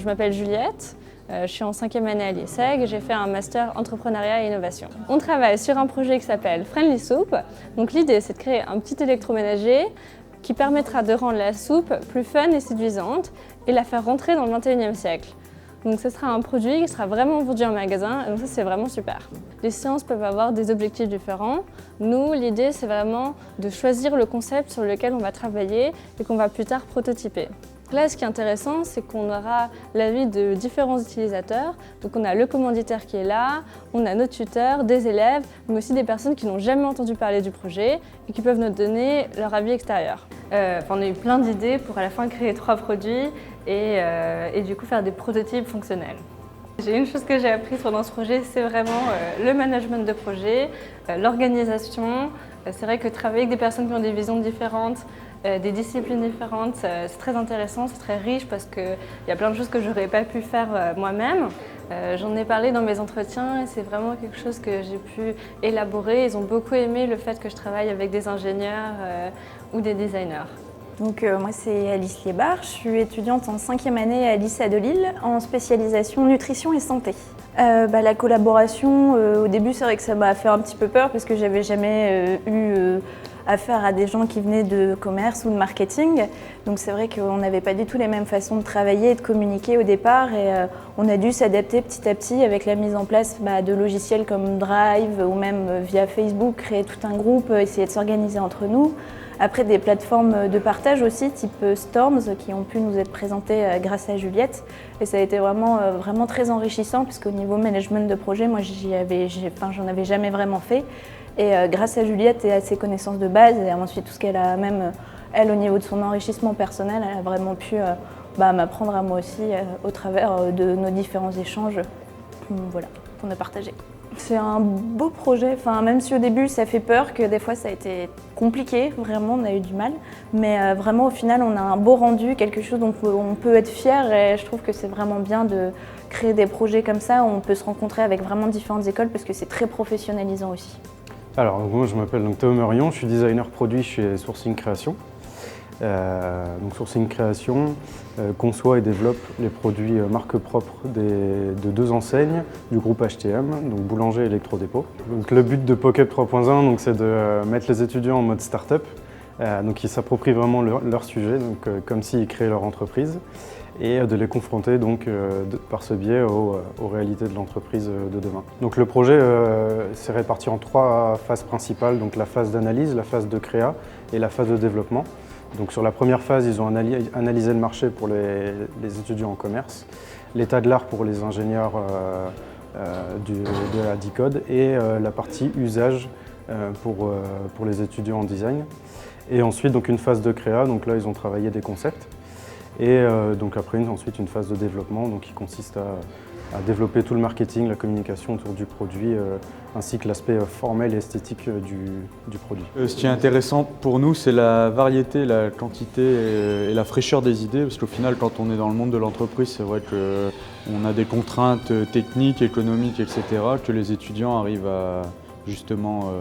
Je m'appelle Juliette, je suis en 5e année à l'IESEG et j'ai fait un master entrepreneuriat et innovation. On travaille sur un projet qui s'appelle Friendly Soup. Donc l'idée c'est de créer un petit électroménager qui permettra de rendre la soupe plus fun et séduisante et la faire rentrer dans le 21e siècle. Donc ce sera un produit qui sera vraiment vendu en magasin, donc ça c'est vraiment super. Les séances peuvent avoir des objectifs différents. Nous, l'idée c'est vraiment de choisir le concept sur lequel on va travailler et qu'on va plus tard prototyper. Là, ce qui est intéressant, c'est qu'on aura l'avis de différents utilisateurs. Donc on a le commanditaire qui est là, on a nos tuteurs, des élèves, mais aussi des personnes qui n'ont jamais entendu parler du projet et qui peuvent nous donner leur avis extérieur. On a eu plein d'idées pour à la fin créer 3 produits et du coup faire des prototypes fonctionnels. J'ai une chose que j'ai apprise pendant ce projet, c'est vraiment le management de projet, l'organisation. C'est vrai que travailler avec des personnes qui ont des visions différentes, des disciplines différentes, c'est très intéressant, c'est très riche parce qu'il y a plein de choses que je n'aurais pas pu faire moi-même. J'en ai parlé dans mes entretiens et c'est vraiment quelque chose que j'ai pu élaborer. Ils ont beaucoup aimé le fait que je travaille avec des ingénieurs ou des designers. Donc moi c'est Alice Liébar, je suis étudiante en 5e année à l'ISA de Lille en spécialisation nutrition et santé. La collaboration, au début c'est vrai que ça m'a fait un petit peu peur parce que j'avais jamais eu affaire à des gens qui venaient de commerce ou de marketing. Donc c'est vrai qu'on n'avait pas du tout les mêmes façons de travailler et de communiquer au départ et on a dû s'adapter petit à petit avec la mise en place de logiciels comme Drive ou même via Facebook, créer tout un groupe, essayer de s'organiser entre nous. Après des plateformes de partage aussi, type Storms, qui ont pu nous être présentées grâce à Juliette. Et ça a été vraiment très enrichissant, puisqu'au niveau management de projet, moi j'en avais jamais vraiment fait. Et grâce à Juliette et à ses connaissances de base, et ensuite tout ce qu'elle a même, elle, au niveau de son enrichissement personnel, elle a vraiment pu m'apprendre à moi aussi au travers de nos différents échanges qu'on a partagés. C'est un beau projet, même si au début ça fait peur, que des fois ça a été compliqué, vraiment on a eu du mal, mais vraiment au final on a un beau rendu, quelque chose dont on peut être fier et je trouve que c'est vraiment bien de créer des projets comme ça où on peut se rencontrer avec vraiment différentes écoles parce que c'est très professionnalisant aussi. Alors moi je m'appelle Théo Meurion, je suis designer produit chez Sourcing Création. Donc Sourcing Création conçoit et développe les produits marques propres de 2 enseignes du groupe HTM, donc Boulanger et Electrodépôt. Donc le but de PockUp 3.1, c'est de mettre les étudiants en mode start-up, donc ils s'approprient vraiment leur sujet, donc, comme s'ils créaient leur entreprise, et de les confronter donc, par ce biais aux réalités de l'entreprise de demain. Donc le projet s'est réparti en 3 phases principales, donc la phase d'analyse, la phase de créa et la phase de développement. Donc sur la première phase, ils ont analysé le marché pour les étudiants en commerce, l'état de l'art pour les ingénieurs de la DICODE et la partie usage pour les étudiants en design. Et ensuite donc une phase de créa, donc là ils ont travaillé des concepts. Et donc après ensuite une phase de développement donc, qui consiste à développer tout le marketing, la communication autour du produit, ainsi que l'aspect formel et esthétique du produit. Ce qui est intéressant pour nous, c'est la variété, la quantité et la fraîcheur des idées, parce qu'au final, quand on est dans le monde de l'entreprise, c'est vrai qu'on a des contraintes techniques, économiques, etc., que les étudiants arrivent à justement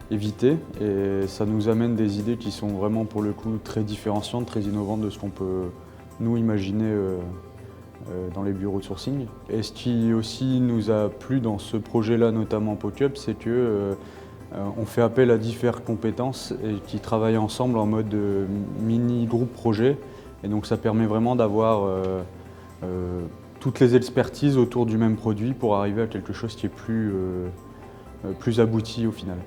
éviter. Et ça nous amène des idées qui sont vraiment, pour le coup, très différenciantes, très innovantes de ce qu'on peut, nous, imaginer dans les bureaux de sourcing. Et ce qui aussi nous a plu dans ce projet-là, notamment PockUp, c'est qu'on fait appel à différentes compétences et qui travaillent ensemble en mode mini-groupe projet. Et donc ça permet vraiment d'avoir toutes les expertises autour du même produit pour arriver à quelque chose qui est plus abouti au final.